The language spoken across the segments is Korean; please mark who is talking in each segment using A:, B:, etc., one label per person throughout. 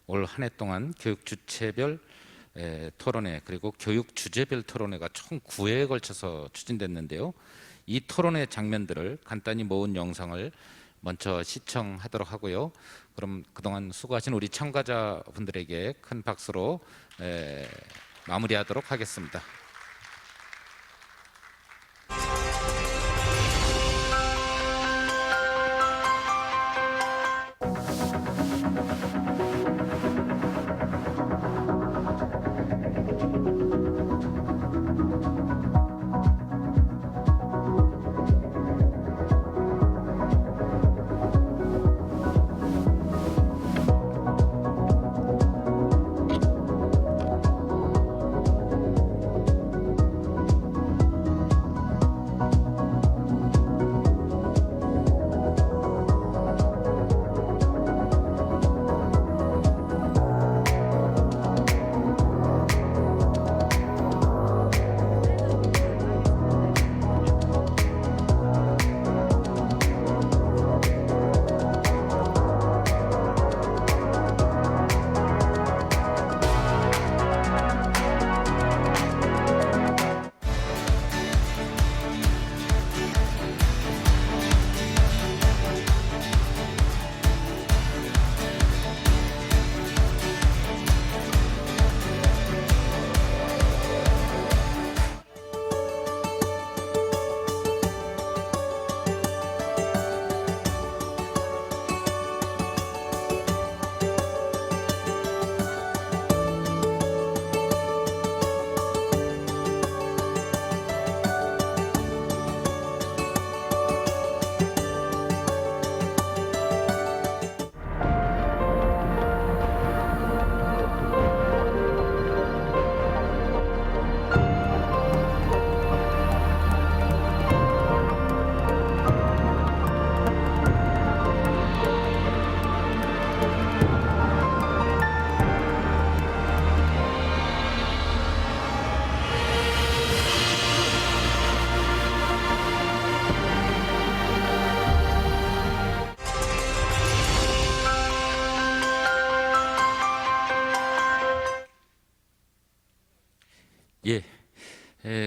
A: 올 한 해 동안 교육 주체별 토론회 그리고 교육 주제별 토론회가 총 9회에 걸쳐서 추진됐는데요. 이 토론회 장면들을 간단히 모은 영상을 먼저 시청하도록 하고요. 그럼 그동안 수고하신 우리 참가자분들에게 큰 박수로 마무리하도록 하겠습니다.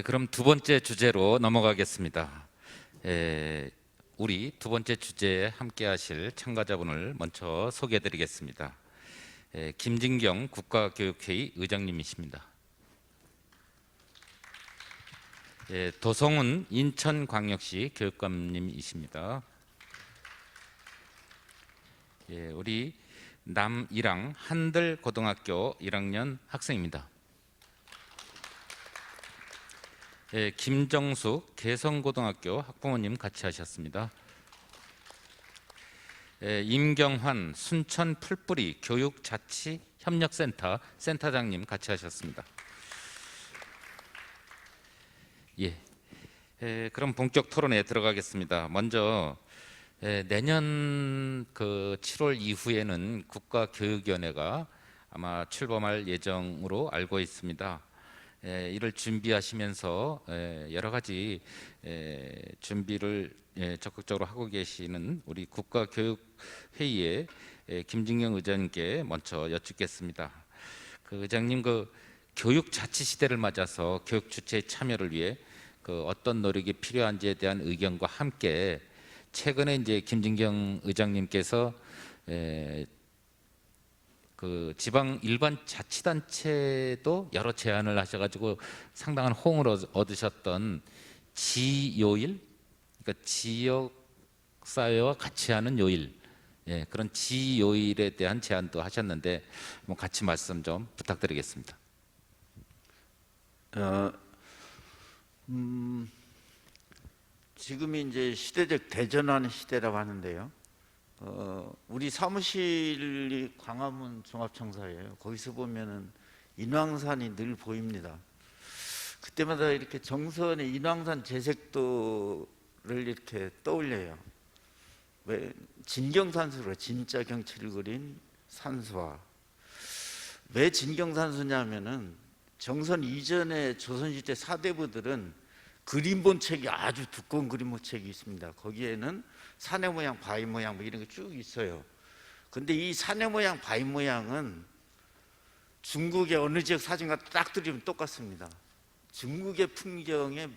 A: 그럼 두 번째 주제로 넘어가겠습니다. 우리 두 번째 주제에 함께 하실 참가자분을 먼저 소개해 드리겠습니다. 김진경 국가교육회의 의장님이십니다. 도성훈 인천광역시 교육감님이십니다. 우리 남일항 한들고등학교 1학년 학생입니다. 김정숙 개성고등학교 학부모님 같이 하셨습니다. 임경환 순천 풀뿌리 교육자치협력센터 센터장님 같이 하셨습니다. 그럼 본격 토론에 들어가겠습니다. 먼저 내년 7월 이후에는 국가교육위원회가 아마 출범할 예정으로 알고 있습니다. 이를 준비하시면서 여러 가지 준비를 적극적으로 하고 계시는 우리 국가교육회의의 김진경 의장님께 먼저 여쭙겠습니다. 의장님, 교육자치 시대를 맞아서 교육 주체의 참여를 위해 어떤 노력이 필요한지에 대한 의견과 함께 최근에 이제 김진경 의장님께서 지방 일반 자치단체도 여러 제안을 하셔가지고 상당한 호응을 얻으셨던 지요일, 그러니까 지역사회와 같이 하는 요일, 그런 지요일에 대한 제안도 하셨는데 같이 말씀 좀 부탁드리겠습니다.
B: 지금이 이제 시대적 대전환 시대라고 하는데요. 우리 사무실이 광화문 종합청사예요. 거기서 보면은 인왕산이 늘 보입니다. 그때마다 이렇게 정선의 인왕산 제색도를 이렇게 떠올려요. 왜 진경산수로 진짜 경치를 그린 산수화. 왜 진경산수냐면은 정선 이전의 조선시대 사대부들은 그림본 책이 아주 두꺼운 그림본 책이 있습니다. 거기에는 산의 모양, 바위 모양 뭐 이런 게 쭉 있어요. 근데 이 산의 모양, 바위 모양은 중국의 어느 지역 사진과 딱 들이면 똑같습니다. 중국의 풍경에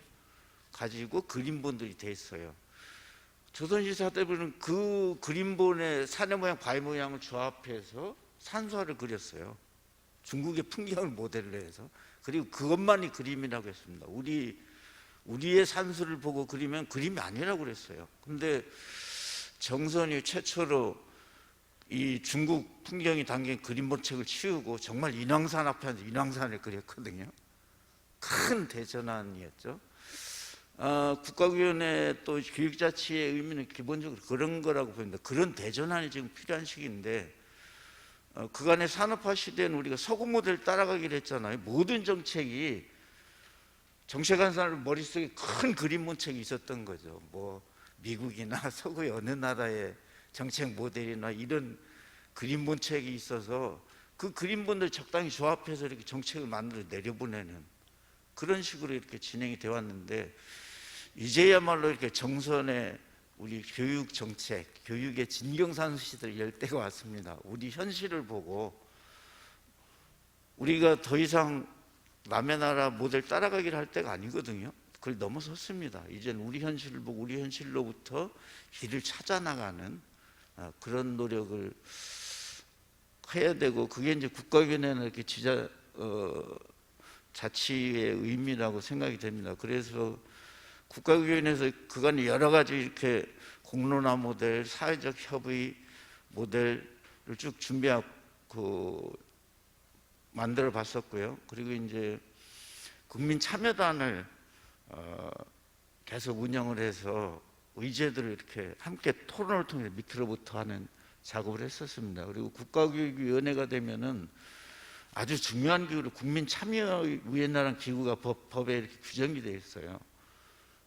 B: 가지고 그림본들이 돼 있어요. 조선시대 때부는 그 그림본의 산의 모양, 바위 모양을 조합해서 산수화를 그렸어요. 중국의 풍경을 모델로 해서. 그리고 그것만이 그림이라고 했습니다. 우리의 산수를 보고 그리면 그림이 아니라고 그랬어요. 근데 정선이 최초로 이 중국 풍경이 담긴 그림본 책을 치우고 정말 인왕산 앞에 앉아 인왕산을 그렸거든요. 큰 대전환이었죠. 국가위원회 또 교육자치의 의미는 기본적으로 그런 거라고 보입니다. 그런 대전환이 지금 필요한 시기인데, 그간의 산업화 시대는 우리가 서구 모델 따라가기로 했잖아요. 모든 정책이 정책한 사람 머릿속에 큰 그림본 책이 있었던 거죠. 뭐 미국이나 서구의 어느 나라의 정책 모델이나 이런 그림본 책이 있어서 그 그림본들 적당히 조합해서 이렇게 정책을 만들어 내려보내는 그런 식으로 이렇게 진행이 되어 왔는데, 이제야말로 이렇게 정선의 우리 교육 정책, 교육의 진경산수 시대를 열 때가 왔습니다. 우리 현실을 보고 우리가 더 이상 남의 나라 모델 따라가기를 할 때가 아니거든요. 그걸 넘어섰습니다. 이제는 우리 현실을 보고 우리 현실로부터 길을 찾아 나가는 그런 노력을 해야 되고, 그게 이제 국가위원회는 이렇게 자치의 의미라고 생각이 됩니다. 그래서 국가위원회에서 그간에 여러 가지 이렇게 공론화 모델, 사회적 협의 모델을 쭉 준비하고 만들어 봤었고요. 그리고 이제 국민 참여단을 계속 운영을 해서 의제들을 이렇게 함께 토론을 통해 밑으로부터 하는 작업을 했었습니다. 그리고 국가교육위원회가 되면은 아주 중요한 기구로 국민참여위원회라는 기구가 법에 이렇게 규정이 되어 있어요.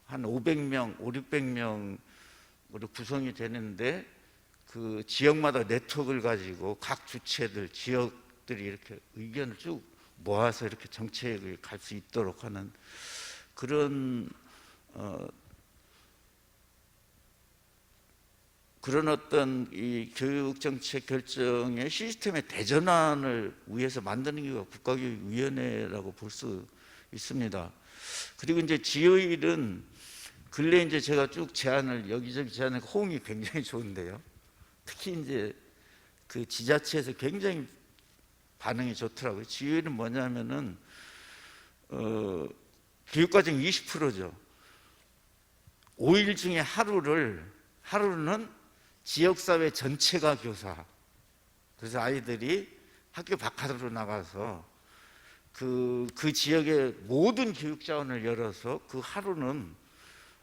B: 한 500명, 600명으로 구성이 되는데, 그 지역마다 네트워크를 가지고 각 주체들, 지역들이 이렇게 의견을 쭉 모아서 이렇게 정책을 갈 수 있도록 하는 그런 어떤 이 교육 정책 결정의 시스템의 대전환을 위해서 만드는 게 국가교육위원회라고 볼 수 있습니다. 그리고 이제 지효일은 근래 이제 제가 쭉 여기저기 제안을 호응이 굉장히 좋은데요. 특히 이제 그 지자체에서 굉장히 반응이 좋더라고요. 지효일은 뭐냐면은 교육과정 20%죠. 5일 중에 하루는 지역사회 전체가 교사. 그래서 아이들이 학교 바깥으로 나가서 그 지역의 모든 교육 자원을 열어서 그 하루는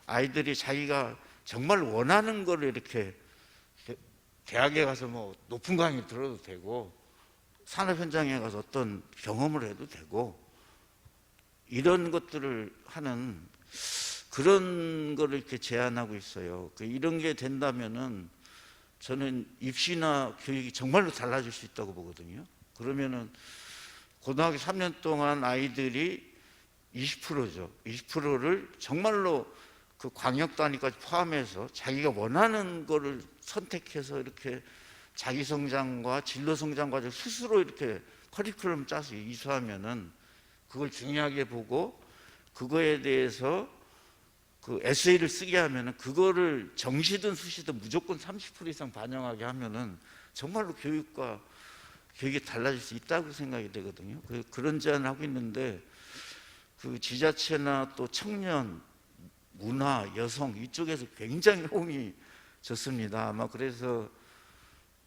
B: 아이들이 자기가 정말 원하는 거를 이렇게 대학에 가서 뭐 높은 강의 들어도 되고, 산업 현장에 가서 어떤 경험을 해도 되고, 이런 것들을 하는 그런 거를 이렇게 제안하고 있어요. 이런 게 된다면은 저는 입시나 교육이 정말로 달라질 수 있다고 보거든요. 그러면은 고등학교 3년 동안 아이들이 20%죠. 20%를 정말로 그 광역 단위까지 포함해서 자기가 원하는 거를 선택해서 이렇게 자기 성장과 진로 성장 과정 스스로 이렇게 커리큘럼 짜서 이수하면은, 그걸 중요하게 보고 그거에 대해서 그 에세이를 쓰게 하면은, 그거를 정시든 수시든 무조건 30% 이상 반영하게 하면은 정말로 교육이 달라질 수 있다고 생각이 되거든요. 그런 제안을 하고 있는데, 그 지자체나 또 청년, 문화, 여성 이쪽에서 굉장히 호응이 좋습니다. 아마 그래서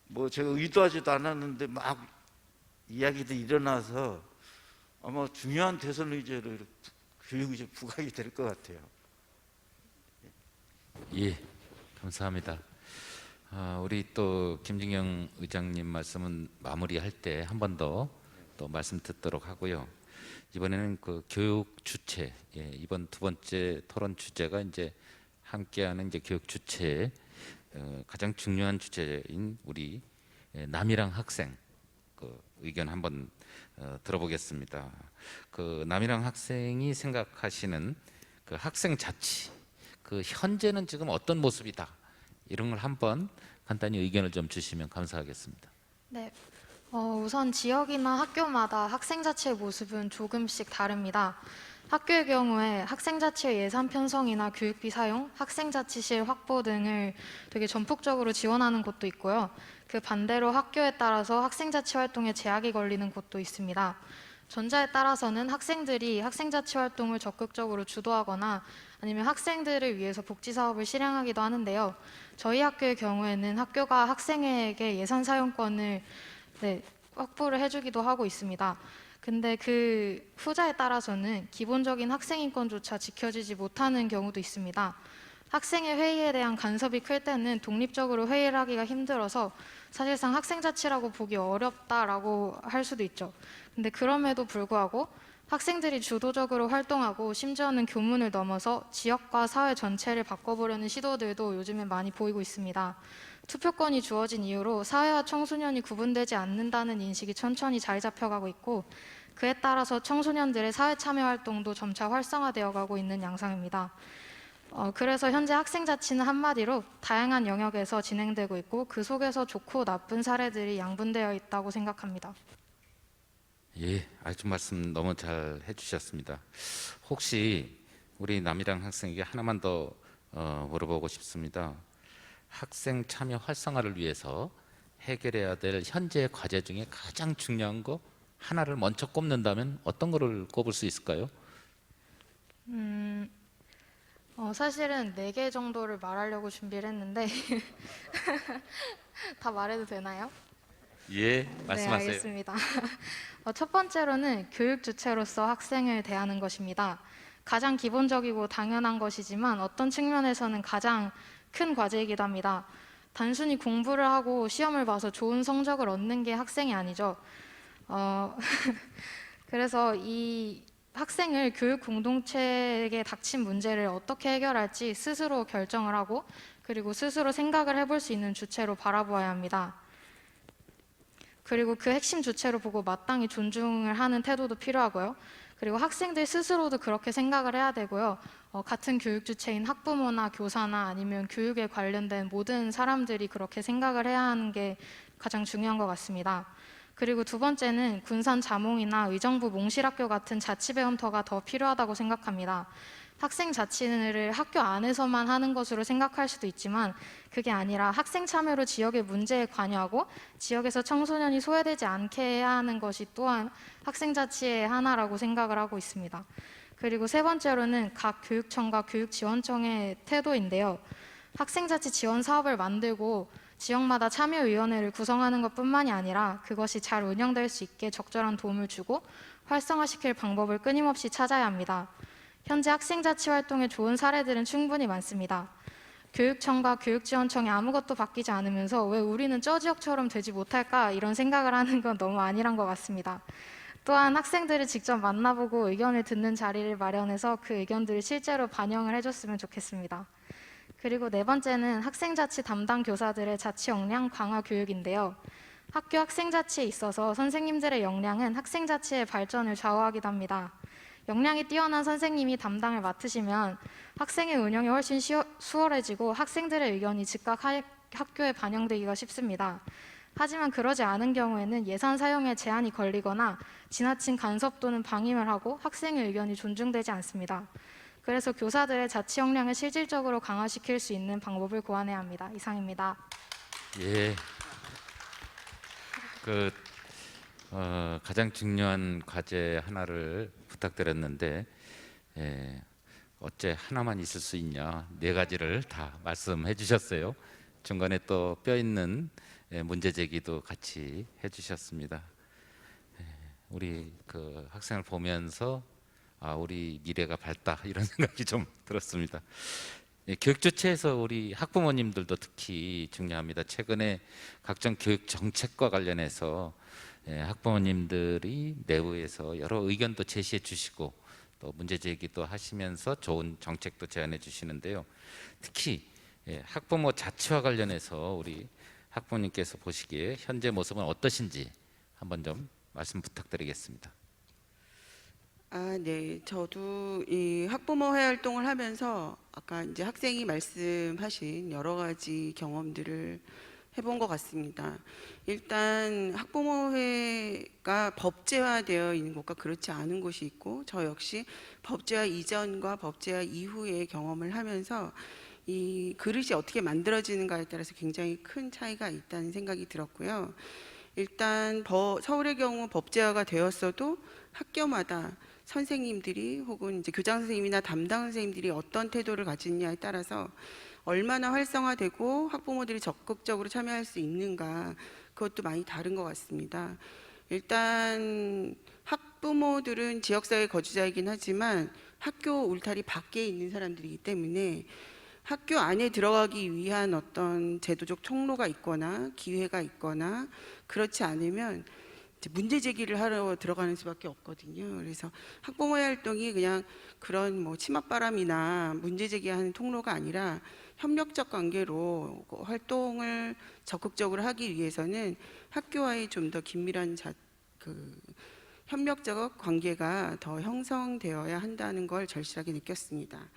B: 뭐 제가 의도하지도 않았는데 막 이야기들이 일어나서 아마 중요한 대선 의제로 교육 이제 부각이 될 것 같아요.
A: 예, 감사합니다. 우리 또 김진경 의장님 말씀은 마무리할 때 한 번 더 또 말씀 듣도록 하고요. 이번에는 그 교육 주체, 이번 두 번째 토론 주제가 이제 함께하는 이제 교육 주체의 가장 중요한 주제인 우리 남이랑 학생 그 의견 한번 들어보겠습니다. 그 남이랑 학생이 생각하시는 그 학생 자치, 그 현재는 지금 어떤 모습이다, 이런 걸 한번 간단히 의견을 좀 주시면 감사하겠습니다.
C: 네, 우선 지역이나 학교마다 학생자치의 모습은 조금씩 다릅니다. 학교의 경우에 학생자치의 예산 편성이나 교육비 사용, 학생자치실 확보 등을 되게 전폭적으로 지원하는 곳도 있고요. 그 반대로 학교에 따라서 학생자치 활동에 제약이 걸리는 곳도 있습니다. 전자에 따라서는 학생들이 학생자치 활동을 적극적으로 주도하거나 아니면 학생들을 위해서 복지 사업을 실행하기도 하는데요. 저희 학교의 경우에는 학교가 학생에게 예산 사용권을 확보를 해주기도 하고 있습니다. 근데 그 후자에 따라서는 기본적인 학생 인권조차 지켜지지 못하는 경우도 있습니다. 학생의 회의에 대한 간섭이 클 때는 독립적으로 회의를 하기가 힘들어서 사실상 학생자치라고 보기 어렵다라고 할 수도 있죠. 근데 그럼에도 불구하고 학생들이 주도적으로 활동하고 심지어는 교문을 넘어서 지역과 사회 전체를 바꿔보려는 시도들도 요즘에 많이 보이고 있습니다. 투표권이 주어진 이후로 사회와 청소년이 구분되지 않는다는 인식이 천천히 자리 잡혀가고 있고 그에 따라서 청소년들의 사회 참여 활동도 점차 활성화되어 가고 있는 양상입니다. 그래서 현재 학생자치는 한마디로 다양한 영역에서 진행되고 있고 그 속에서 좋고 나쁜 사례들이 양분되어 있다고 생각합니다.
A: 예, 아주 말씀 너무 잘 해주셨습니다. 혹시 우리 남이랑 학생에게 하나만 더 물어보고 싶습니다. 학생 참여 활성화를 위해서 해결해야 될 현재 과제 중에 가장 중요한 거 하나를 먼저 꼽는다면 어떤 거를 꼽을 수 있을까요?
C: 사실은 4개 정도를 말하려고 준비를 했는데 다 말해도 되나요?
A: 예,
C: 네,
A: 말씀하세요.
C: 알겠습니다. 첫 번째로는 교육 주체로서 학생을 대하는 것입니다. 가장 기본적이고 당연한 것이지만 어떤 측면에서는 가장 큰 과제이기도 합니다. 단순히 공부를 하고 시험을 봐서 좋은 성적을 얻는 게 학생이 아니죠. 어, 그래서 이 학생을 교육 공동체에게 닥친 문제를 어떻게 해결할지 스스로 결정을 하고 그리고 스스로 생각을 해볼 수 있는 주체로 바라보아야 합니다. 그리고 그 핵심 주체로 보고 마땅히 존중을 하는 태도도 필요하고요. 그리고 학생들 스스로도 그렇게 생각을 해야 되고요. 같은 교육 주체인 학부모나 교사나 아니면 교육에 관련된 모든 사람들이 그렇게 생각을 해야 하는 게 가장 중요한 것 같습니다. 그리고 두 번째는 군산 자몽이나 의정부 몽실학교 같은 자치배움터가 더 필요하다고 생각합니다. 학생 자치를 학교 안에서만 하는 것으로 생각할 수도 있지만 그게 아니라 학생 참여로 지역의 문제에 관여하고 지역에서 청소년이 소외되지 않게 해야 하는 것이 또한 학생 자치의 하나라고 생각을 하고 있습니다. 그리고 세 번째로는 각 교육청과 교육지원청의 태도인데요. 학생자치 지원 사업을 만들고 지역마다 참여위원회를 구성하는 것뿐만이 아니라 그것이 잘 운영될 수 있게 적절한 도움을 주고 활성화시킬 방법을 끊임없이 찾아야 합니다. 현재 학생자치 활동의 좋은 사례들은 충분히 많습니다. 교육청과 교육지원청이 아무것도 바뀌지 않으면서 왜 우리는 저 지역처럼 되지 못할까 이런 생각을 하는 건 너무 아니란 것 같습니다. 또한 학생들을 직접 만나보고 의견을 듣는 자리를 마련해서 그 의견들을 실제로 반영을 해줬으면 좋겠습니다. 그리고 네 번째는 학생자치 담당 교사들의 자치 역량 강화 교육인데요. 학교 학생자치에 있어서 선생님들의 역량은 학생자치의 발전을 좌우하기도 합니다. 역량이 뛰어난 선생님이 담당을 맡으시면 학생의 운영이 훨씬 수월해지고 학생들의 의견이 즉각 학교에 반영되기가 쉽습니다. 하지만 그러지 않은 경우에는 예산 사용에 제한이 걸리거나 지나친 간섭 또는 방임을 하고 학생의 의견이 존중되지 않습니다. 그래서 교사들의 자치 역량을 실질적으로 강화시킬 수 있는 방법을 고안해야 합니다. 이상입니다.
A: 예, 그 가장 중요한 과제 하나를 부탁드렸는데 어째 하나만 있을 수 있냐? 4가지를 다 말씀해 주셨어요. 중간에 또 뼈 있는 문제 제기도 같이 해주셨습니다. 우리 그 학생을 보면서 우리 미래가 밝다 이런 생각이 좀 들었습니다. 교육 주체에서 우리 학부모님들도 특히 중요합니다. 최근에 각종 교육 정책과 관련해서 학부모님들이 내부에서 여러 의견도 제시해 주시고 또 문제 제기도 하시면서 좋은 정책도 제안해 주시는데요. 특히 학부모 자치와 관련해서 우리 학부모님께서 보시기에 현재 모습은 어떠신지 한번 좀 말씀 부탁드리겠습니다.
D: 네. 저도 이 학부모 회의 활동을 하면서 아까 이제 학생이 말씀하신 여러 가지 경험들을 해본 것 같습니다. 일단 학부모회가 법제화되어 있는 곳과 그렇지 않은 곳이 있고, 저 역시 법제화 이전과 법제화 이후의 경험을 하면서 이 그릇이 어떻게 만들어지는가에 따라서 굉장히 큰 차이가 있다는 생각이 들었고요. 일단 서울의 경우 법제화가 되었어도 학교마다 선생님들이 혹은 이제 교장 선생님이나 담당 선생님들이 어떤 태도를 가지느냐에 따라서 얼마나 활성화되고 학부모들이 적극적으로 참여할 수 있는가, 그것도 많이 다른 것 같습니다. 일단 학부모들은 지역사회 거주자이긴 하지만 학교 울타리 밖에 있는 사람들이기 때문에 학교 안에 들어가기 위한 어떤 제도적 통로가 있거나 기회가 있거나 그렇지 않으면 이제 문제 제기를 하러 들어가는 수밖에 없거든요. 그래서 학부모의 활동이 그냥 그런 뭐 치맛바람이나 문제 제기하는 통로가 아니라 협력적 관계로 활동을 적극적으로 하기 위해서는 학교와의 좀 더 긴밀한 협력적 관계가 더 형성되어야 한다는 걸 절실하게 느꼈습니다.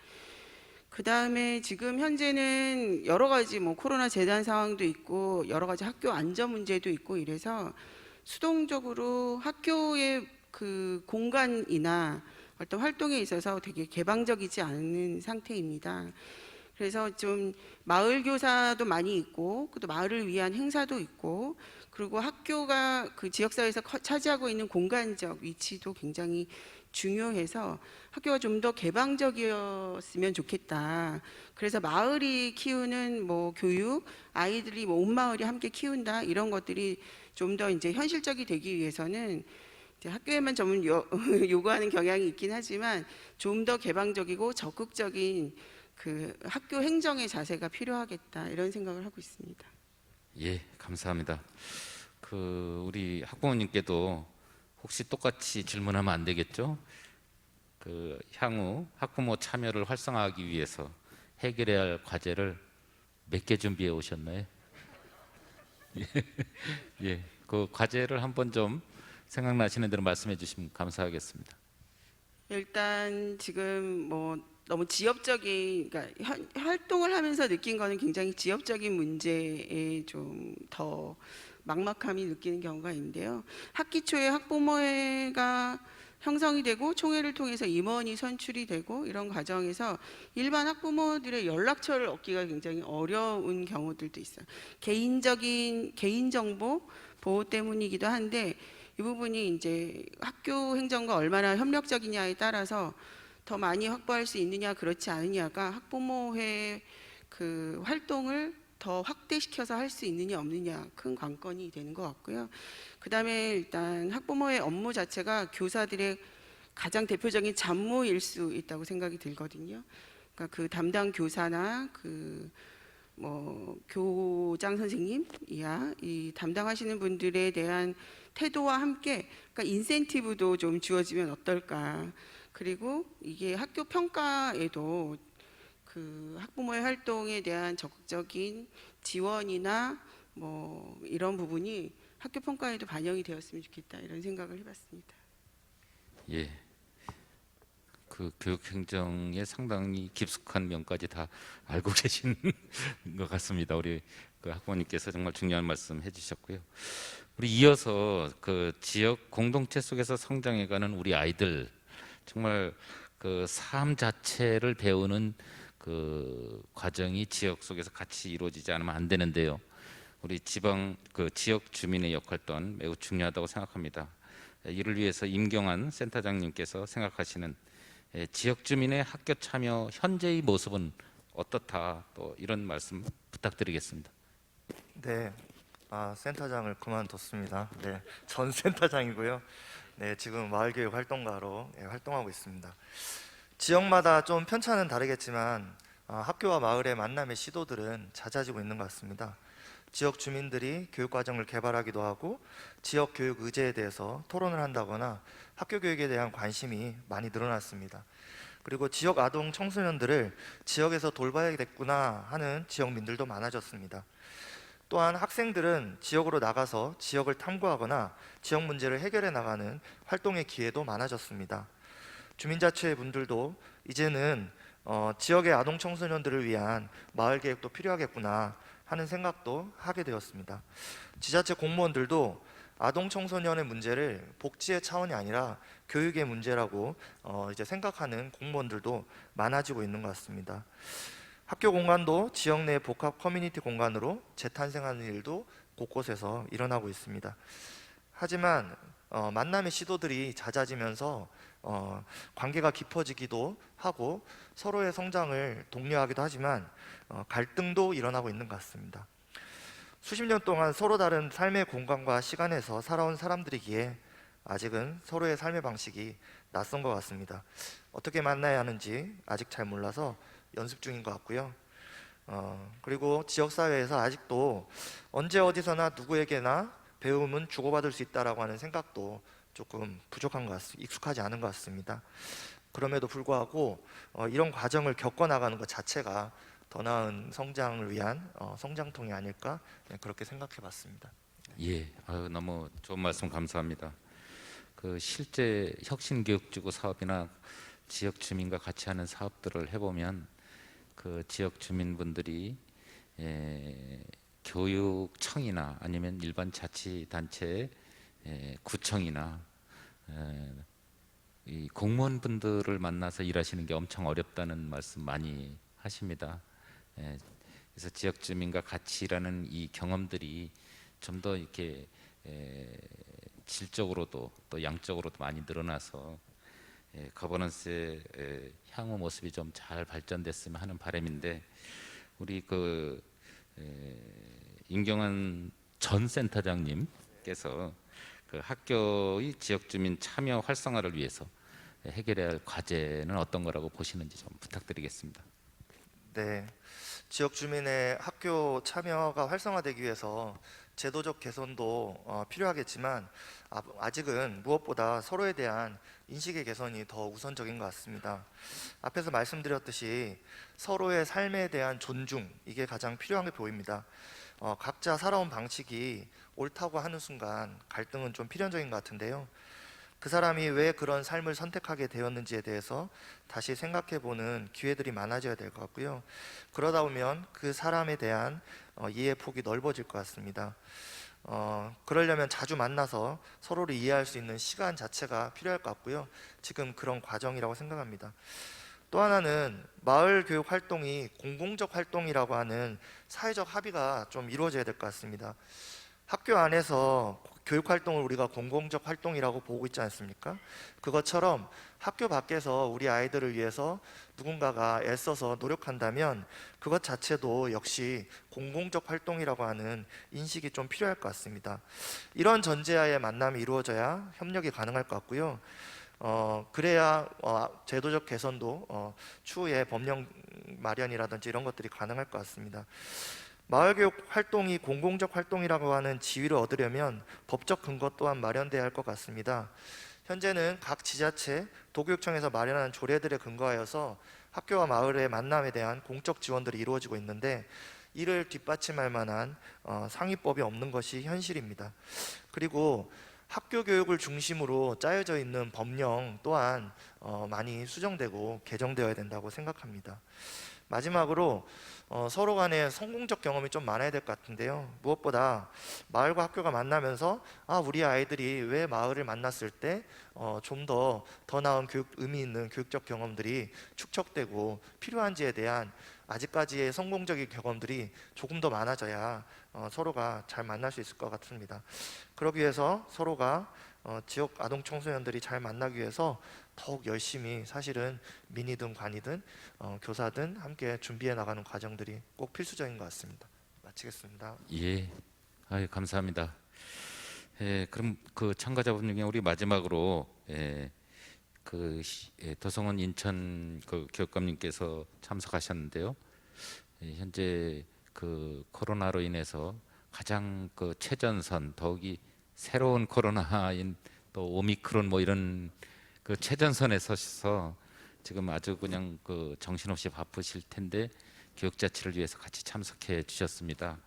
D: 그 다음에 지금 현재는 여러 가지 뭐 코로나 재난 상황도 있고 여러 가지 학교 안전 문제도 있고 이래서 수동적으로 학교의 그 공간이나 어떤 활동에 있어서 되게 개방적이지 않은 상태입니다. 그래서 좀 마을 교사도 많이 있고 또 마을을 위한 행사도 있고 그리고 학교가 그 지역사회에서 차지하고 있는 공간적 위치도 굉장히 중요해서 학교가 좀 더 개방적이었으면 좋겠다. 그래서 마을이 키우는 뭐 교육, 아이들이 뭐 온 마을이 함께 키운다 이런 것들이 좀 더 이제 현실적이 되기 위해서는 이제 학교에만 전문 요구하는 경향이 있긴 하지만 좀 더 개방적이고 적극적인 그 학교 행정의 자세가 필요하겠다 이런 생각을 하고 있습니다.
A: 예, 감사합니다. 우리 학부모님께도 혹시 똑같이 질문하면 안 되겠죠? 향후 학부모 참여를 활성화하기 위해서 해결해야 할 과제를 몇 개 준비해 오셨나요? 예, 그 과제를 한번 좀 생각나시는 대로 말씀해 주시면 감사하겠습니다.
D: 일단 지금 뭐 너무 지역적인, 그러니까 활동을 하면서 느낀 거는 굉장히 지역적인 문제에 좀 더 막막함이 느끼는 경우가 있는데요. 학기 초에 학부모회가 형성이 되고 총회를 통해서 임원이 선출이 되고 이런 과정에서 일반 학부모들의 연락처를 얻기가 굉장히 어려운 경우들도 있어요. 개인정보 보호 때문이기도 한데 이 부분이 이제 학교 행정과 얼마나 협력적이냐에 따라서 더 많이 확보할 수 있느냐 그렇지 않느냐가 학부모회 그 활동을 더 확대시켜서 할 수 있느냐 없느냐 큰 관건이 되는 것 같고요. 그 다음에 일단 학부모의 업무 자체가 교사들의 가장 대표적인 잡무일 수 있다고 생각이 들거든요. 그러니까 그 담당 교사나 그 뭐 교장 선생님 이하 이 담당하시는 분들에 대한 태도와 함께 그러니까 인센티브도 좀 주어지면 어떨까. 그리고 이게 학교 평가에도 그 학부모의 활동에 대한 적극적인 지원이나 뭐 이런 부분이 학교 평가에도 반영이 되었으면 좋겠다 이런 생각을 해봤습니다.
A: 예, 교육행정에 상당히 깊숙한 면까지 다 알고 계신 것 같습니다. 우리 학부모님께서 정말 중요한 말씀 해주셨고요. 우리 이어서 지역 공동체 속에서 성장해가는 우리 아이들 정말 삶 자체를 배우는 과정이 지역 속에서 같이 이루어지지 않으면 안 되는데요. 우리 지역 주민의 역할 또한 매우 중요하다고 생각합니다. 이를 위해서 임경환 센터장님께서 생각하시는 지역 주민의 학교 참여 현재의 모습은 어떻다, 또 이런 말씀 부탁드리겠습니다.
E: 네, 센터장을 그만뒀습니다. 네, 전 센터장이고요. 네, 지금 마을교육 활동가로 활동하고 있습니다. 지역마다 좀 편차는 다르겠지만 학교와 마을의 만남의 시도들은 잦아지고 있는 것 같습니다. 지역 주민들이 교육과정을 개발하기도 하고 지역 교육 의제에 대해서 토론을 한다거나 학교 교육에 대한 관심이 많이 늘어났습니다. 그리고 지역 아동 청소년들을 지역에서 돌봐야겠구나 하는 지역민들도 많아졌습니다. 또한 학생들은 지역으로 나가서 지역을 탐구하거나 지역 문제를 해결해 나가는 활동의 기회도 많아졌습니다. 주민자치회 분들도 이제는 지역의 아동 청소년들을 위한 마을 계획도 필요하겠구나 하는 생각도 하게 되었습니다. 지자체 공무원들도 아동 청소년의 문제를 복지의 차원이 아니라 교육의 문제라고 이제 생각하는 공무원들도 많아지고 있는 것 같습니다. 학교 공간도 지역 내 복합 커뮤니티 공간으로 재탄생하는 일도 곳곳에서 일어나고 있습니다. 하지만 만남의 시도들이 잦아지면서 관계가 깊어지기도 하고 서로의 성장을 독려하기도 하지만 갈등도 일어나고 있는 것 같습니다. 수십 년 동안 서로 다른 삶의 공간과 시간에서 살아온 사람들이기에 아직은 서로의 삶의 방식이 낯선 것 같습니다. 어떻게 만나야 하는지 아직 잘 몰라서 연습 중인 것 같고요. 그리고 지역사회에서 아직도 언제 어디서나 누구에게나 배움은 주고받을 수 있다라고 하는 생각도 조금 부족한 것 같습니다. 익숙하지 않은 것 같습니다. 그럼에도 불구하고 이런 과정을 겪어나가는 것 자체가 더 나은 성장을 위한 성장통이 아닐까 그렇게 생각해 봤습니다.
A: 예, 너무 좋은 말씀 감사합니다. 그 실제 혁신교육지구 사업이나 지역 주민과 같이 하는 사업들을 해보면 그 지역 주민분들이 교육청이나 아니면 일반 자치단체 구청이나 이 공무원분들을 만나서 일하시는 게 엄청 어렵다는 말씀 많이 하십니다. 그래서 지역 주민과 같이 일하는 이 경험들이 좀 더 이렇게 질적으로도 또 양적으로도 많이 늘어나서 거버넌스의 향후 모습이 좀 잘 발전됐으면 하는 바람인데 우리 그 임경환 전 센터장님께서 그 학교의 지역 주민 참여 활성화를 위해서 해결해야 할 과제는 어떤 거라고 보시는지 좀 부탁드리겠습니다.
E: 네, 지역 주민의 학교 참여가 활성화되기 위해서 제도적 개선도 필요하겠지만 아직은 무엇보다 서로에 대한 인식의 개선이 더 우선적인 것 같습니다. 앞에서 말씀드렸듯이 서로의 삶에 대한 존중, 이게 가장 필요한 게 보입니다. 각자 살아온 방식이 옳다고 하는 순간 갈등은 좀 필연적인 것 같은데요. 그 사람이 왜 그런 삶을 선택하게 되었는지에 대해서 다시 생각해보는 기회들이 많아져야 될 것 같고요. 그러다 보면 그 사람에 대한 이해 폭이 넓어질 것 같습니다. 그러려면 자주 만나서 서로를 이해할 수 있는 시간 자체가 필요할 것 같고요. 지금 그런 과정이라고 생각합니다. 또 하나는 마을 교육 활동이 공공적 활동이라고 하는 사회적 합의가 좀 이루어져야 될 것 같습니다. 학교 안에서 교육 활동을 우리가 공공적 활동이라고 보고 있지 않습니까? 그것처럼 학교 밖에서 우리 아이들을 위해서 누군가가 애써서 노력한다면 그것 자체도 역시 공공적 활동이라고 하는 인식이 좀 필요할 것 같습니다. 이런 전제하에 만남이 이루어져야 협력이 가능할 것 같고요. 그래야 제도적 개선도 추후에 법령 마련이라든지 이런 것들이 가능할 것 같습니다. 마을교육 활동이 공공적 활동이라고 하는 지위를 얻으려면 법적 근거 또한 마련돼야 할 것 같습니다. 현재는 각 지자체, 도교육청에서 마련하는 조례들에 근거하여서 학교와 마을의 만남에 대한 공적 지원들이 이루어지고 있는데 이를 뒷받침할 만한 상위법이 없는 것이 현실입니다. 그리고 학교 교육을 중심으로 짜여져 있는 법령 또한 많이 수정되고 개정되어야 된다고 생각합니다. 마지막으로 서로 간에 성공적 경험이 좀 많아야 될 것 같은데요. 무엇보다 마을과 학교가 만나면서 우리 아이들이 왜 마을을 만났을 때 좀 더 나은 의미 있는 교육적 경험들이 축적되고 필요한지에 대한 아직까지의 성공적인 경험들이 조금 더 많아져야 서로가 잘 만날 수 있을 것 같습니다. 그러기 위해서 서로가 지역 아동 청소년들이 잘 만나기 위해서 더욱 열심히 사실은 민이든 관이든 교사든 함께 준비해 나가는 과정들이 꼭 필수적인 것 같습니다. 마치겠습니다.
A: 예, 감사합니다. 그럼 그 참가자분 중에 우리 마지막으로 도성원 인천 그 교육감님께서 참석하셨는데요. 현재 그 코로나로 인해서 가장 그 최전선, 더욱이 새로운 코로나인 또 오미크론 뭐 이런 그 최전선에 서셔서 지금 아주 그냥 그 정신없이 바쁘실 텐데 교육 자치를 위해서 같이 참석해 주셨습니다.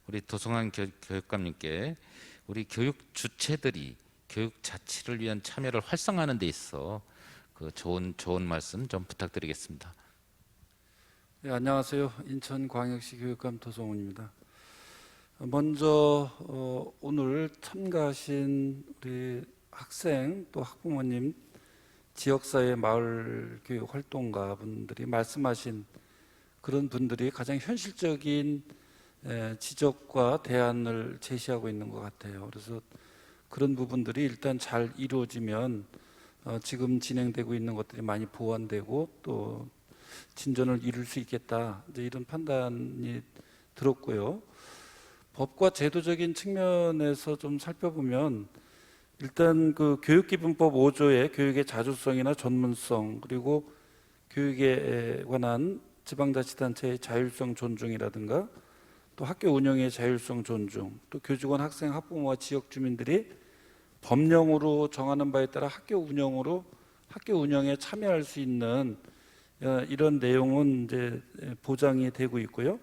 A: 우리 도성환 교육감님께 우리 교육 주체들이 교육 자치를 위한 참여를 활성화하는 데 있어 그 좋은 말씀 좀 부탁드리겠습니다.
F: 네, 안녕하세요. 인천광역시 교육감 도성훈입니다. 먼저 오늘 참가하신 우리 학생 또 학부모님, 지역사회 마을교육 활동가 분들이 말씀하신 그런 분들이 가장 현실적인 지적과 대안을 제시하고 있는 것 같아요. 그래서 그런 부분들이 일단 잘 이루어지면 지금 진행되고 있는 것들이 많이 보완되고 또 진전을 이룰 수 있겠다, 이제 이런 판단이 들었고요. 법과 제도적인 측면에서 좀 살펴보면 일단 그 교육기본법 5조의 교육의 자주성이나 전문성, 그리고 교육에 관한 지방자치단체의 자율성 존중이라든가 또 학교 운영의 자율성 존중, 또 교직원, 학생, 학부모와 지역 주민들이 법령으로 정하는 바에 따라 학교 운영에 참여할 수 있는 이런 내용은 이제 보장이 되고 있고요.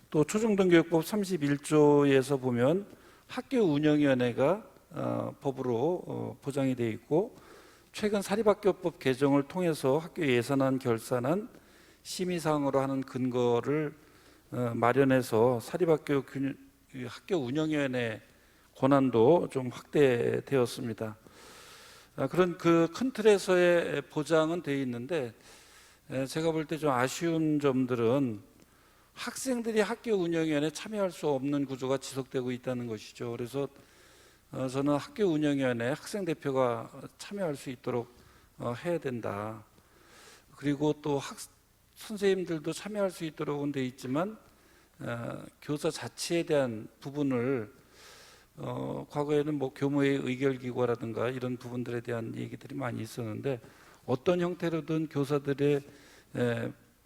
F: 또 초중등교육법 31조에서 보면 학교 운영위원회가 법으로 보장이 되어 있고, 최근 사립학교법 개정을 통해서 학교 예산안 결산안 심의사항으로 하는 근거를 마련해서 사립학교 학교 운영위원회 권한도 좀 확대되었습니다. 그런 그 큰 틀에서의 보장은 되어 있는데, 제가 볼 때 좀 아쉬운 점들은 학생들이 학교 운영위원회에 참여할 수 없는 구조가 지속되고 있다는 것이죠. 그래서 저는 학교 운영위원회에 학생 대표가 참여할 수 있도록 해야 된다. 그리고 또 선생님들도 참여할 수 있도록은 돼 있지만 교사 자치에 대한 부분을 과거에는 뭐 교무회 의결기구라든가 이런 부분들에 대한 얘기들이 많이 있었는데, 어떤 형태로든 교사들의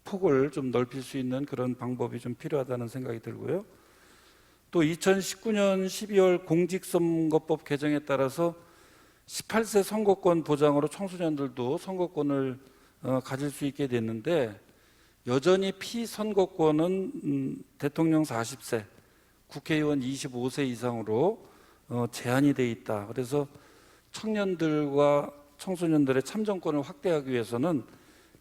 F: 폭을 좀 넓힐 수 있는 그런 방법이 좀 필요하다는 생각이 들고요. 또 2019년 12월 공직선거법 개정에 따라서 18세 선거권 보장으로 청소년들도 선거권을 가질 수 있게 됐는데, 여전히 피선거권은 대통령 40세, 국회의원 25세 이상으로 제한이 돼 있다. 그래서 청년들과 청소년들의 참정권을 확대하기 위해서는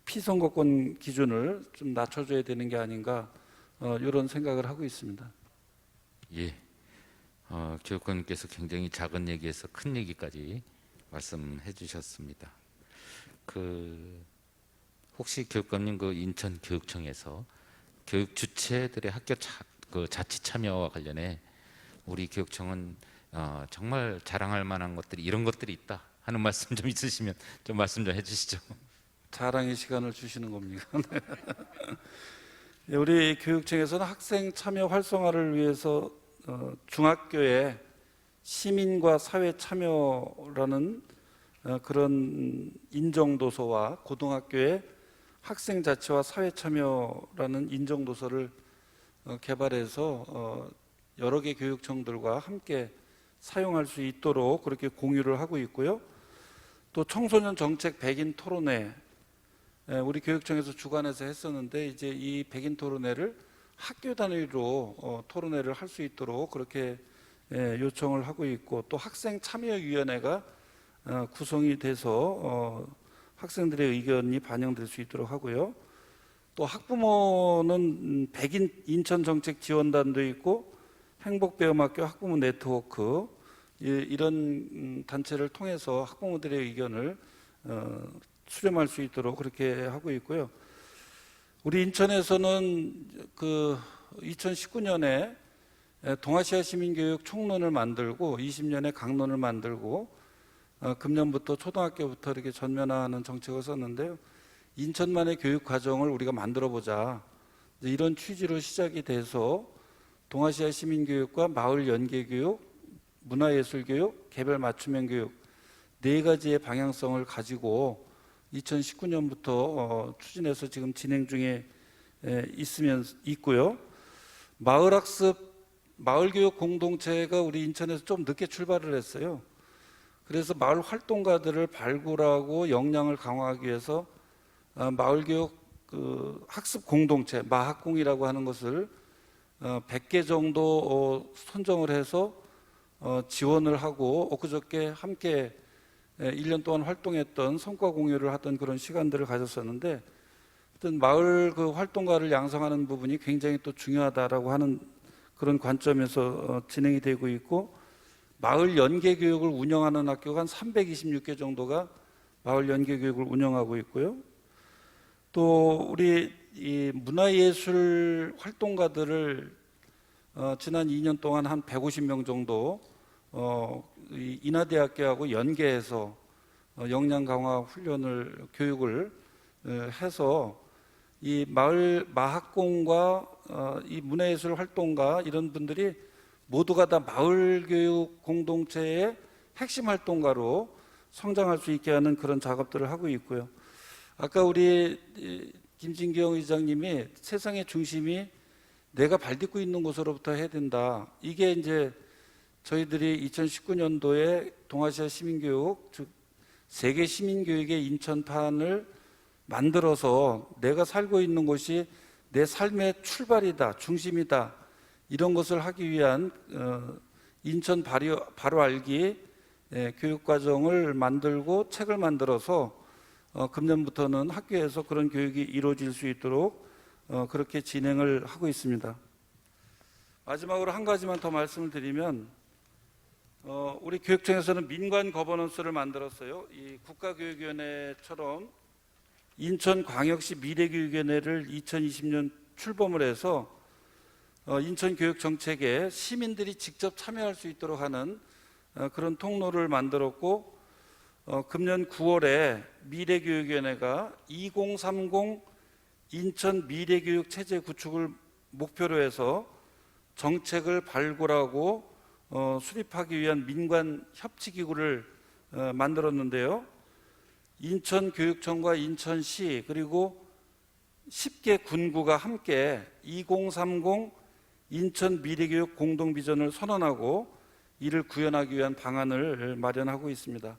F: 피선거권 기준을 좀 낮춰줘야 되는 게 아닌가, 이런 생각을 하고 있습니다.
A: 예, 교육관님께서 굉장히 작은 얘기에서 큰 얘기까지 말씀해 주셨습니다. 혹시 교육관님 그 인천교육청에서 교육 주체들의 학교 자치 참여와 관련해 우리 교육청은 정말 자랑할 만한 것들이 이런 것들이 있다 하는 말씀 좀 있으시면 좀 말씀 좀 해주시죠.
F: 자랑의 시간을 주시는 겁니까? 네, 우리 교육청에서는 학생 참여 활성화를 위해서 중학교에 시민과 사회 참여라는 그런 인정도서와 고등학교에 학생 자치와 사회 참여라는 인정도서를 개발해서 여러 개 교육청들과 함께 사용할 수 있도록 그렇게 공유를 하고 있고요. 또 청소년 정책 백인 토론회, 우리 교육청에서 주관해서 했었는데, 이제 이 백인 토론회를 학교 단위로 토론회를 할 수 있도록 그렇게 요청을 하고 있고, 또 학생 참여위원회가 구성이 돼서 학생들의 의견이 반영될 수 있도록 하고요. 또 학부모는 백인 인천 정책 지원단도 있고 행복배움학교 학부모 네트워크, 이런 단체를 통해서 학부모들의 의견을 수렴할 수 있도록 그렇게 하고 있고요. 우리 인천에서는 2019년에 동아시아 시민교육 총론을 만들고 20년에 강론을 만들고 금년부터 초등학교부터 이렇게 전면화하는 정책을 썼는데요. 인천만의 교육 과정을 우리가 만들어 보자, 이런 취지로 시작이 돼서 동아시아 시민교육과 마을 연계교육, 문화예술교육, 개별 맞춤형 교육 네 가지의 방향성을 가지고 2019년부터 추진해서 지금 진행 중에 있고요. 마을학습, 마을교육 공동체가 우리 인천에서 좀 늦게 출발을 했어요. 그래서 마을 활동가들을 발굴하고 역량을 강화하기 위해서 마을교육 학습 공동체, 마학공이라고 하는 것을 100개 정도 선정을 해서 지원을 하고, 엊그저께 함께 1년 동안 활동했던 성과 공유를 하던 그런 시간들을 가졌었는데, 어떤 마을 활동가를 양성하는 부분이 굉장히 또 중요하다라고 하는 그런 관점에서 진행이 되고 있고, 마을 연계 교육을 운영하는 학교가 한 326개 정도가 마을 연계 교육을 운영하고 있고요. 또 우리 이 문화예술 활동가들을 지난 2년 동안 한 150명 정도 이 인하대학교하고 연계해서 역량 강화 훈련을 교육을 해서 이 마을 마학공과 이 문화예술 활동가 이런 분들이 모두가 다 마을교육 공동체의 핵심 활동가로 성장할 수 있게 하는 그런 작업들을 하고 있고요. 아까 우리 김진경 의장님이 세상의 중심이 내가 발딛고 있는 곳으로부터 해야 된다. 이게 이제 저희들이 2019년도에 동아시아 시민교육, 즉 세계 시민교육의 인천판을 만들어서 내가 살고 있는 곳이 내 삶의 출발이다, 중심이다, 이런 것을 하기 위한 인천 바로 알기 교육과정을 만들고 책을 만들어서 금년부터는 학교에서 그런 교육이 이루어질 수 있도록 그렇게 진행을 하고 있습니다. 마지막으로 한 가지만 더 말씀을 드리면, 우리 교육청에서는 민관 거버넌스를 만들었어요. 이 국가교육위원회처럼 인천광역시 미래교육위원회를 2020년 출범을 해서 인천교육정책에 시민들이 직접 참여할 수 있도록 하는 그런 통로를 만들었고, 금년 9월에 미래교육위원회가 2030 인천 미래교육 체제 구축을 목표로 해서 정책을 발굴하고 수립하기 위한 민관 협치기구를 만들었는데요. 인천교육청과 인천시 그리고 10개 군구가 함께 2030 인천 미래교육 공동비전을 선언하고 이를 구현하기 위한 방안을 마련하고 있습니다.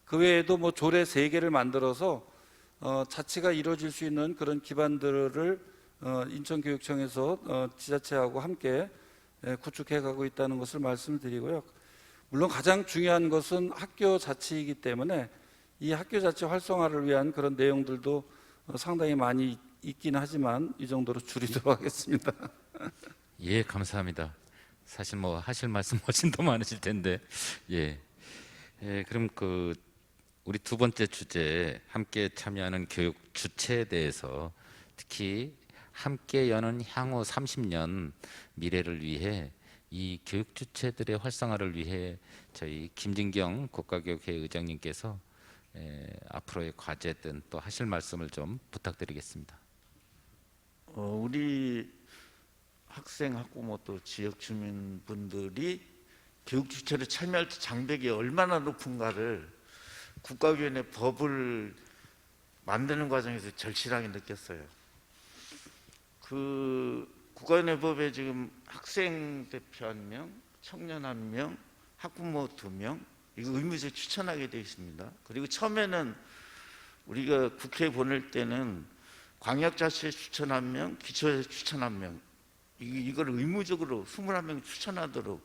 F: 그 외에도 뭐 조례 3개를 만들어서 자치가 이루어질 수 있는 그런 기반들을 인천교육청에서 지자체하고 함께 구축해 가고 있다는 것을 말씀드리고요. 물론 가장 중요한 것은 학교 자치이기 때문에 이 학교 자치 활성화를 위한 그런 내용들도 상당히 많이 있긴 하지만 이 정도로 줄이도록 하겠습니다.
A: 예, 감사합니다. 사실 뭐 하실 말씀 훨씬 더 많으실 텐데, 예, 그럼 우리 두 번째 주제, 함께 참여하는 교육 주체에 대해서, 특히 함께 여는 향후 30년 미래를 위해 이 교육 주체들의 활성화를 위해 저희 김진경 국가교육회 의장님께서 앞으로의 과제든 또 하실 말씀을 좀 부탁드리겠습니다.
B: 우리 학생, 학부모 또 지역 주민분들이 교육 주체로 참여할 때 장벽이 얼마나 높은가를 국가교육위원회 법을 만드는 과정에서 절실하게 느꼈어요. 국가교육위원회 법에 지금 학생 대표 1명, 청년 1명, 학부모 2명, 이거 의무적 추천하게 되어 있습니다. 그리고 처음에는 우리가 국회에 보낼 때는 광역자치에 추천 1명, 기초에 추천 1명, 이걸 의무적으로 21명 추천하도록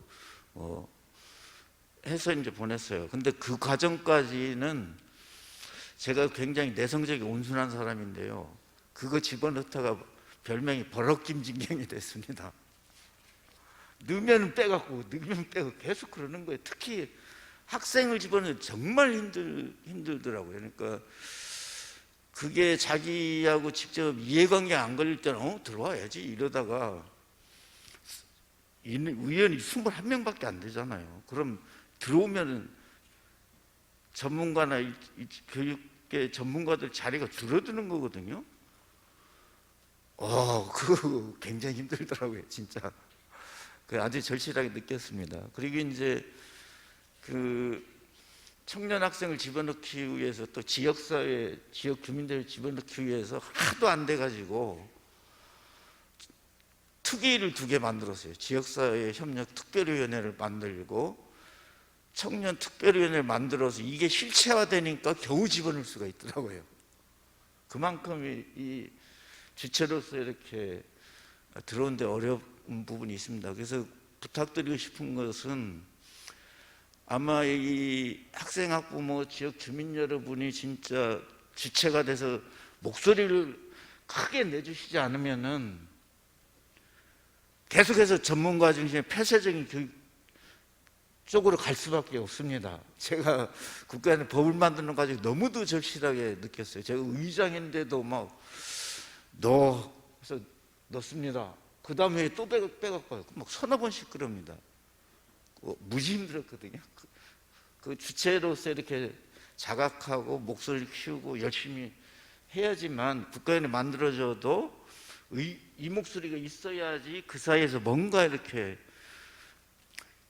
B: 해서 이제 보냈어요. 근데 그 과정까지는 제가 굉장히 내성적이 온순한 사람인데요. 그거 집어넣다가 별명이 버럭김진경이 됐습니다. 넣으면 빼갖고 넣으면 빼고 계속 그러는 거예요. 특히 학생을 집어넣으면 정말 힘들더라고요. 그러니까 그게 자기하고 직접 이해관계 안 걸릴 때는 들어와야지 이러다가 의원이 21명밖에 안 되잖아요. 그럼 들어오면은 전문가나 교육계 전문가들 자리가 줄어드는 거거든요. 그거 굉장히 힘들더라고요, 진짜. 그 아주 절실하게 느꼈습니다. 그리고 이제 청년 학생을 집어넣기 위해서 또 지역사회, 지역 주민들을 집어넣기 위해서 하도 안 돼가지고 특위를 2개 만들었어요. 지역사회 협력 특별위원회를 만들고 청년 특별위원회를 만들어서 이게 실체화되니까 겨우 집어넣을 수가 있더라고요. 그만큼 이 주체로서 이렇게 들어오는데 어려운 부분이 있습니다. 그래서 부탁드리고 싶은 것은 아마 이 학생, 학부모, 지역 주민 여러분이 진짜 주체가 돼서 목소리를 크게 내주시지 않으면은 계속해서 전문가 중심의 폐쇄적인 교육 쪽으로 갈 수밖에 없습니다. 제가 국가에는 법을 만드는 과정이 너무도 절실하게 느꼈어요. 제가 의장인데도 막 그래서 넣습니다. 그 다음에 또 빼갖고 막 서너 번씩 그럽니다. 무지 힘들었거든요. 그 주체로서 이렇게 자각하고 목소리를 키우고 열심히 해야지만 국가에는 만들어져도 이 목소리가 있어야지 그 사이에서 뭔가 이렇게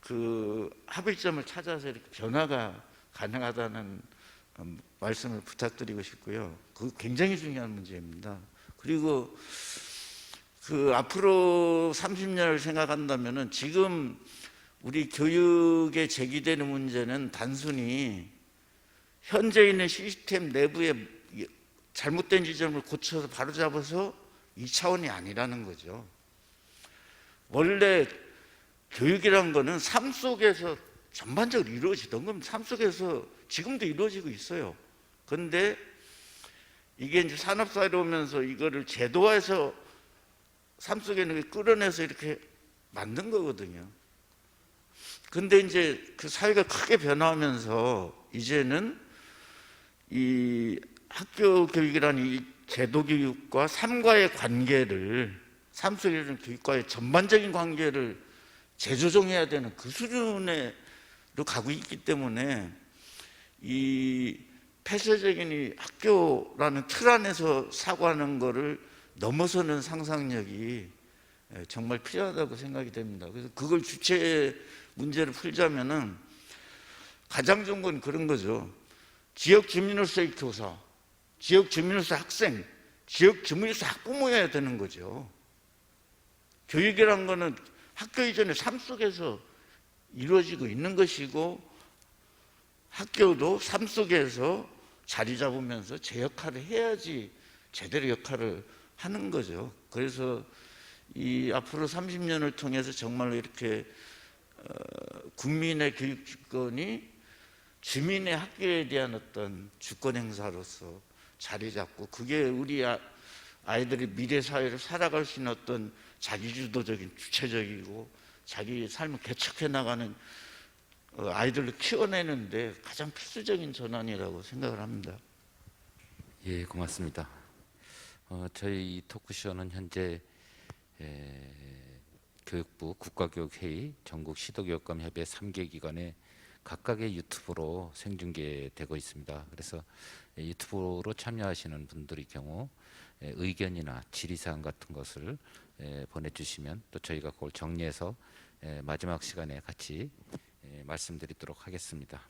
B: 그 합의점을 찾아서 이렇게 변화가 가능하다는 말씀을 부탁드리고 싶고요. 그 굉장히 중요한 문제입니다. 그리고 그 앞으로 30년을 생각한다면은 지금 우리 교육에 제기되는 문제는 단순히 현재 있는 시스템 내부에 잘못된 지점을 고쳐서 바로잡아서 이 차원이 아니라는 거죠. 원래 교육이란 거는 삶 속에서 전반적으로 이루어지던 겁니다. 삶 속에서 지금도 이루어지고 있어요. 그런데 이게 이제 산업사회로 오면서 이거를 제도화해서 삶 속에 있는 게 끌어내서 이렇게 만든 거거든요. 근데 이제 그 사회가 크게 변화하면서 이제는 이 학교 교육이라는 이 제도 교육과 삶과의 관계를, 삶 속에 있는 교육과의 전반적인 관계를 재조정해야 되는 그 수준으로 가고 있기 때문에 이 폐쇄적인 이 학교라는 틀 안에서 사고하는 거를 넘어서는 상상력이 정말 필요하다고 생각이 됩니다. 그래서 그걸 주체 문제를 풀자면은 가장 좋은 건 그런 거죠. 지역 주민으로서의 교사, 지역 주민으로서의 학생, 지역 주민으로서의 학부모여야 되는 거죠. 교육이란 거는 학교 이전의 삶 속에서 이루어지고 있는 것이고 학교도 삶 속에서 자리 잡으면서 제 역할을 해야지 제대로 역할을 하는 거죠. 그래서 이 앞으로 30년을 통해서 정말로 이렇게 국민의 교육 주권이 주민의 학교에 대한 어떤 주권 행사로서 자리 잡고 그게 우리 아이들이 미래 사회를 살아갈 수 있는 어떤 자기주도적인 주체적이고 자기 삶을 개척해 나가는 아이들을 키워내는데 가장 필수적인 전환이라고 생각을 합니다.
A: 예, 고맙습니다. 저희 이 토크쇼는 현재 교육부 국가교육회의 전국 시도교육감협의 3개 기관에 각각의 유튜브로 생중계되고 있습니다. 그래서 유튜브로 참여하시는 분들의 경우 의견이나 질의사항 같은 것을 보내주시면 또 저희가 그걸 정리해서 마지막 시간에 같이 말씀드리도록 하겠습니다.